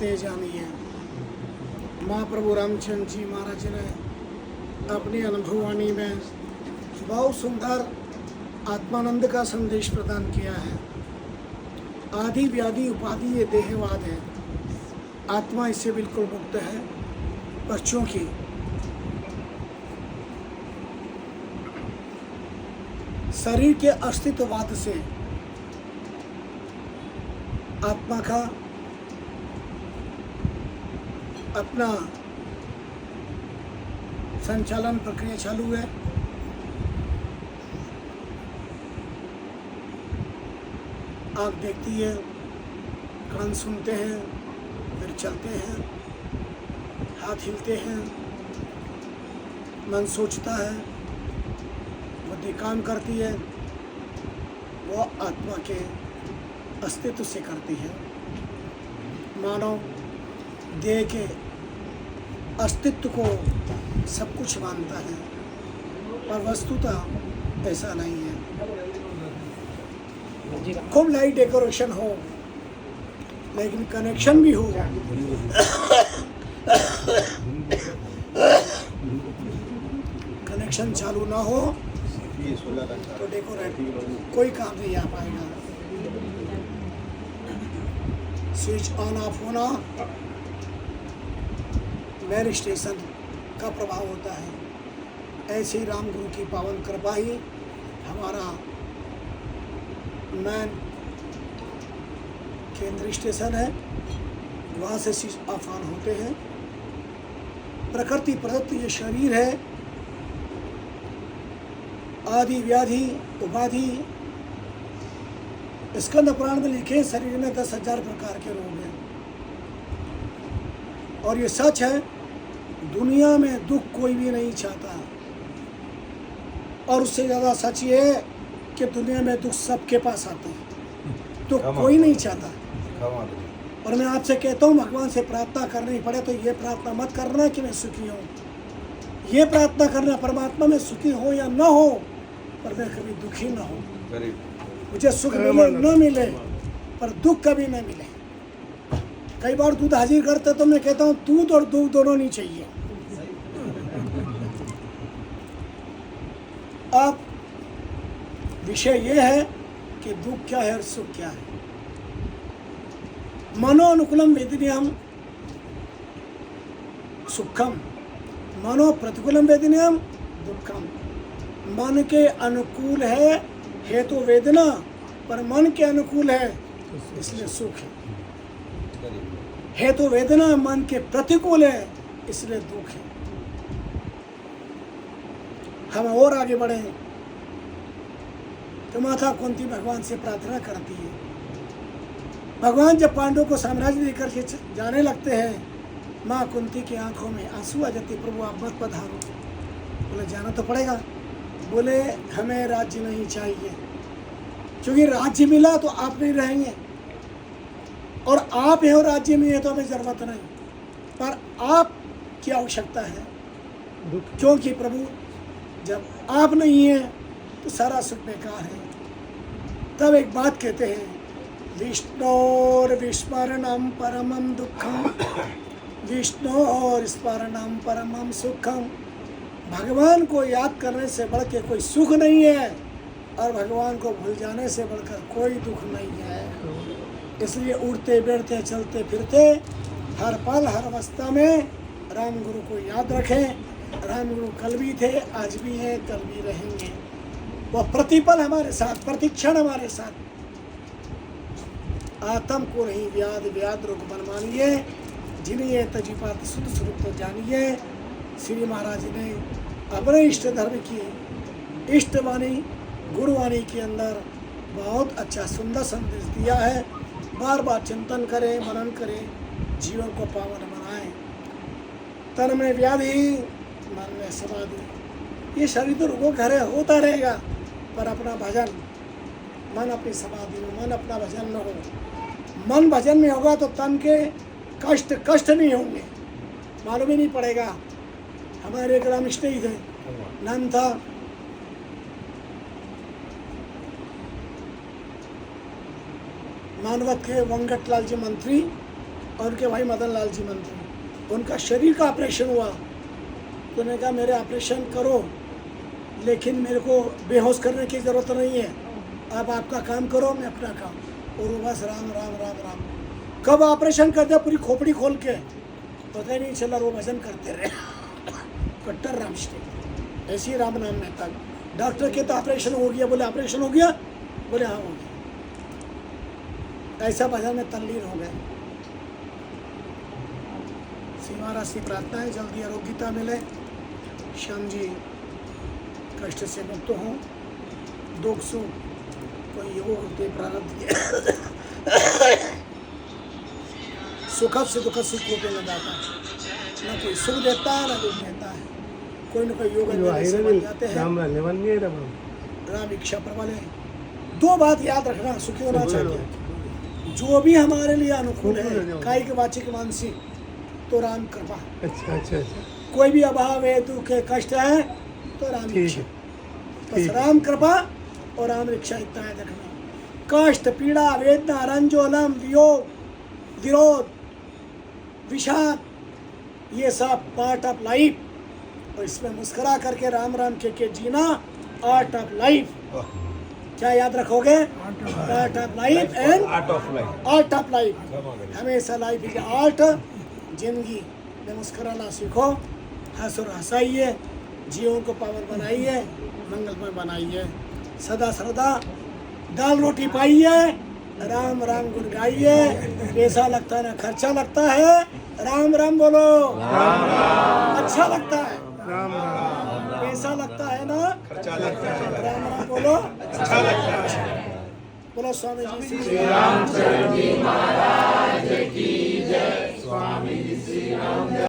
बातें जानी हैं। महाप्रभु रामचंद्र जी महाराज ने अपनी अनुभववाणी में बहुत सुंदर आत्मानंद का संदेश प्रदान किया है। आदि व्याधि उपाधि ये देहवाद है, आत्मा इससे बिल्कुल मुक्त है। बच्चों की शरीर के अस्तित्ववाद से आत्मा का अपना संचालन प्रक्रिया चालू है। आँख देखती है, कान सुनते हैं, फिर चलते हैं, हाथ हिलते हैं, मन सोचता है, बुद्धि काम करती है। वो आत्मा के अस्तित्व से करती है। मानव देह के अस्तित्व को सब कुछ मानता है, पर वस्तुतः ऐसा नहीं है। खूब लाइट डेकोरेशन हो, लेकिन कनेक्शन भी हो, कनेक्शन चालू ना हो तो डेकोरेट कोई काम नहीं आ पाएगा। स्विच ऑन ऑफ होना मैनिफेस्टेशन का प्रभाव होता है। ऐसे ही राम गुरु की पावन कृपा ही हमारा मैन केंद्रीय स्टेशन है, वहाँ से स्विच ऑफ ऑन होते हैं। प्रकृति प्रदत्त ये शरीर है, आदि व्याधि उपाधि स्कंद पुराण में लिखे शरीर में 10,000 प्रकार के रोग हैं। और ये सच है, दुनिया में दुख कोई भी नहीं चाहता। और उससे ज़्यादा सच ये है कि दुनिया में दुख सबके पास आते हैं, दुख कोई नहीं चाहता। और मैं आपसे कहता हूँ, भगवान से प्रार्थना करनी पड़े तो ये प्रार्थना मत करना कि मैं सुखी हूँ। ये प्रार्थना करना परमात्मा में सुखी हो या न हो, पर मैं कभी दुखी न हो। मुझे सुख मिले न मिले, पर दुख कभी न मिले। कई बार दूध हाजिर करते तो मैं कहता हूँ दूध और दूध दोनों नहीं चाहिए। अब विषय ये है कि दुख क्या है और सुख क्या है। मनो अनुकूलम वेदनीयम सुखम, मनो प्रतिकूलम वेदनीयम दुखम। मन के अनुकूल है हेतु वेदना, पर मन के अनुकूल है इसलिए सुख है। हेतु वेदना मन के प्रतिकूल है इसलिए दुख है। हम और आगे बढ़े तो माता कुंती भगवान से प्रार्थना करती है। भगवान जब पांडवों को साम्राज्य देकर के जाने लगते हैं, माँ कुंती की आंखों में आंसू आ जाते, प्रभु आप मत पधारो। बोले जाना तो पड़ेगा। बोले हमें राज्य नहीं चाहिए, क्योंकि राज्य मिला तो आप नहीं रहेंगे, और आप हो राज्य में है तो हमें जरूरत नहीं, पर आप की आवश्यकता है। क्योंकि प्रभु जब आप नहीं हैं तो सारा सुख बेकार है। तब एक बात कहते हैं, विष्णोर विस्मरणम परमम दुखम, विष्णोर स्मरणम परमम सुखम। भगवान को याद करने से बढ़ के कोई सुख नहीं है, और भगवान को भूल जाने से बढ़कर कोई दुख नहीं है। इसलिए उड़ते बैठते चलते फिरते हर पल हर अवस्था में राम गुरु को याद रखें। राम गुरु कल भी थे, आज भी हैं, कल भी रहेंगे। वह प्रतिपल हमारे साथ, प्रतिक्षण हमारे साथ। आत्म को नहीं व्याध व्याध रोग बन मानिए, जिन्हें तजीपात शुद्ध स्वरूप तो जानिए। श्री महाराज ने अपने इष्ट धर्म की इष्टवाणी गुरुवाणी के अंदर बहुत अच्छा सुंदर संदेश दिया है। बार बार चिंतन करें, मनन करें, जीवन को पावन बनाएं। तन में व्याधि मन में समाधि। ये शरीर तो रोगों घरे होता रहेगा, पर अपना भजन, मन अपनी समाधि में, मन अपना भजन में हो। मन भजन में होगा तो तन के कष्ट नहीं होंगे, मालूम ही नहीं पड़ेगा। हमारे ग्राम स्टेज थे, नाम था मानवत के वंगटलाल जी मंत्री, और उनके भाई मदन लाल जी मंत्री, उनका शरीर का ऑपरेशन हुआ। तो उन्होंने कहा मेरे ऑपरेशन करो, लेकिन मेरे को बेहोश करने की ज़रूरत नहीं है, आप आपका काम करो, मैं अपना काम। और वो बस राम राम राम राम। कब ऑपरेशन कर दिया पूरी खोपड़ी खोल के, पता ही नहीं चला, वो भजन करते रहे। कट्टर राम श्री, ऐसी राम नाम में था। डॉक्टर के तो ऑपरेशन हो गया, बोले ऑपरेशन हो गया, बोले हाँ हो गया। ऐसा भजन में तल्लीन हो गए। सीमा से प्रार्थना है जल्दी आरोग्यता मिले, श्याम जी कष्ट से मुक्त हों, दुख सुख कोई योग होते प्रारब्ध के सुखद से दुखद सुख को न दाता, न कोई सुख देता है न दुख देता है, कोई न कोई योग से बन जाते हैं। राम इच्छा प्रबल है। दो बात याद रखना, सुखी होना चाहिए। जो भी हमारे लिए अनुकूल है, कायिक वाचिक मानसिक, तो राम कृपा। अच्छा। कोई भी अभाव है, दुख है, कष्ट है, तो राम इच्छा, बस राम कृपा और राम इच्छा, इतना है रखना। कष्ट, पीड़ा, वेदना, रंजोलम, वियोग, विरोध, विषाद, ये सब पार्ट ऑफ लाइफ। और इसमें मुस्कुरा करके राम राम के जीना आर्ट ऑफ लाइफ। क्या याद रखोगे? Art of life and art of life. हमेशा लाइफ इज आर्ट। जिंदगी में मुस्कुराना सीखो, हंस और हंसाइए, जीवों को पावन बनाइए, मंगलमय बनाइए। सदा श्रद्धा दाल रोटी पाइए, राम राम गुण गाइए। पैसा लगता है ना खर्चा लगता है, राम राम बोलो। राम राम अच्छा लगता है, राम राम पैसा लगता है ना खर्चा लगता है, राम राम बोलो अच्छा लगता है। बोलो स्वामी जी श्री रामचंद्र जी महाराज की जय। स्वामी जी श्री राम।